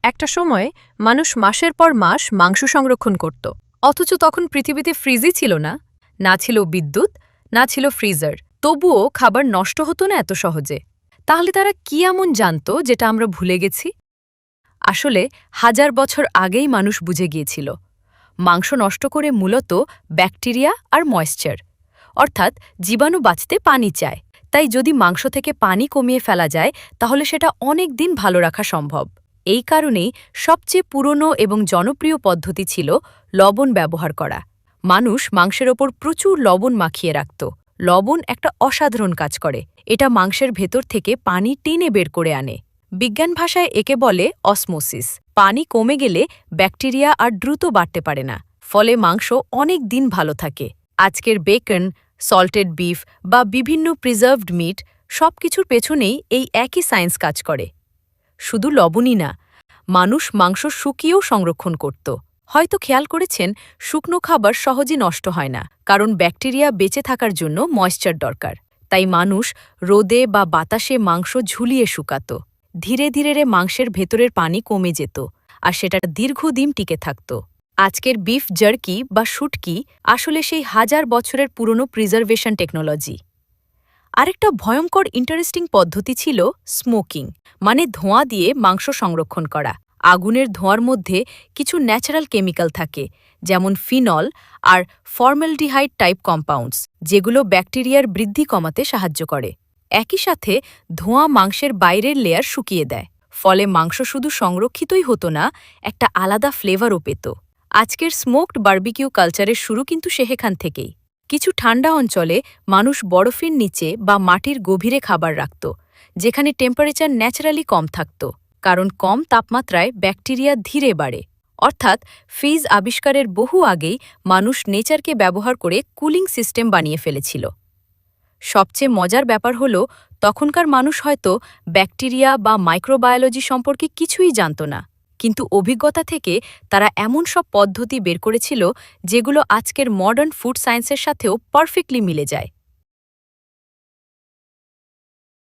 একটা সময়ে মানুষ মাসের পর মাস মাংস সংরক্ষণ করত, অথচ তখন পৃথিবীতে ফ্রিজই ছিল না, না ছিল বিদ্যুৎ, না ছিল ফ্রিজার। তবুও খাবার নষ্ট হতো না এত সহজে। তাহলে তারা কি এমন জানত যেটা আমরা ভুলে গেছি? আসলে হাজার বছর আগেই মানুষ বুঝে গিয়েছিল, মাংস নষ্ট করে মূলত ব্যাকটেরিয়া আর ময়েশ্চার, অর্থাৎ জীবাণু বাঁচতে পানি চায়। তাই যদি মাংস থেকে পানি কমিয়ে ফেলা যায় তাহলে সেটা অনেক দিন ভালো রাখা সম্ভব। এই কারণেই সবচেয়ে পুরনো এবং জনপ্রিয় পদ্ধতি ছিল লবণ ব্যবহার করা। মানুষ মাংসের ওপর প্রচুর লবণ মাখিয়ে রাখত। লবণ একটা অসাধারণ কাজ করে, এটা মাংসের ভেতর থেকে পানি টেনে বের করে আনে। বিজ্ঞান ভাষায় একে বলে অসমোসিস। পানি কমে গেলে ব্যাকটেরিয়া আর দ্রুত বাড়তে পারে না, ফলে মাংস অনেক দিন ভালো থাকে। আজকের বেকন, সল্টেড বিফ বা বিভিন্ন প্রিজার্ভড মিট, সবকিছুর পেছনেই এই একই সায়েন্স কাজ করে। শুধু লবণই না, মানুষ মাংস শুকিয়েও সংরক্ষণ করত। হয়তো খেয়াল করেছেন, শুকনো খাবার সহজে নষ্ট হয় না, কারণ ব্যাকটেরিয়া বেঁচে থাকার জন্য ময়েশ্চার দরকার। তাই মানুষ রোদে বা বাতাসে মাংস ঝুলিয়ে শুকাত। ধীরে ধীরে মাংসের ভেতরের পানি কমে যেত, আর সেটা দীর্ঘদিন টিকে থাকত। আজকের বিফ জার্কি বা শুটকি আসলে সেই হাজার বছরের পুরনো প্রিজার্ভেশন টেকনোলজি। আরেকটা ভয়ঙ্কর ইন্টারেস্টিং পদ্ধতি ছিল স্মোকিং, মানে ধোঁয়া দিয়ে মাংস সংরক্ষণ করা। আগুনের ধোঁয়ার মধ্যে কিছু ন্যাচারাল কেমিক্যাল থাকে, যেমন ফিনল আর ফর্মালডিহাইড টাইপ কম্পাউন্ডস, যেগুলো ব্যাকটেরিয়ার বৃদ্ধি কমাতে সাহায্য করে। একই সাথে ধোঁয়া মাংসের বাইরের লেয়ার শুকিয়ে দেয়, ফলে মাংস শুধু সংরক্ষিতই হতো না, একটা আলাদা ফ্লেভারও পেত। আজকের স্মোকড বারবিকিউ কালচারের শুরু কিন্তু সেখান থেকেই। কিছু ঠান্ডা অঞ্চলে মানুষ বরফের নিচে বা মাটির গভীরে খাবার রাখত, যেখানে টেম্পারেচার ন্যাচারালি কম থাকত, কারণ কম তাপমাত্রায় ব্যাকটেরিয়া ধীরে বাড়ে। অর্থাৎ ফ্রিজ আবিষ্কারের বহু আগেই মানুষ নেচারকে ব্যবহার করে কুলিং সিস্টেম বানিয়ে ফেলেছিল। সবচেয়ে মজার ব্যাপার হল, তখনকার মানুষ হয়তো ব্যাকটেরিয়া বা মাইক্রোবায়োলজি সম্পর্কে কিছুই জানত না, কিন্তু অভিজ্ঞতা থেকে তারা এমন সব পদ্ধতি বের করেছিল যেগুলো আজকের মডার্ন ফুড সায়েন্সের সাথেও পারফেক্টলি মিলে যায়।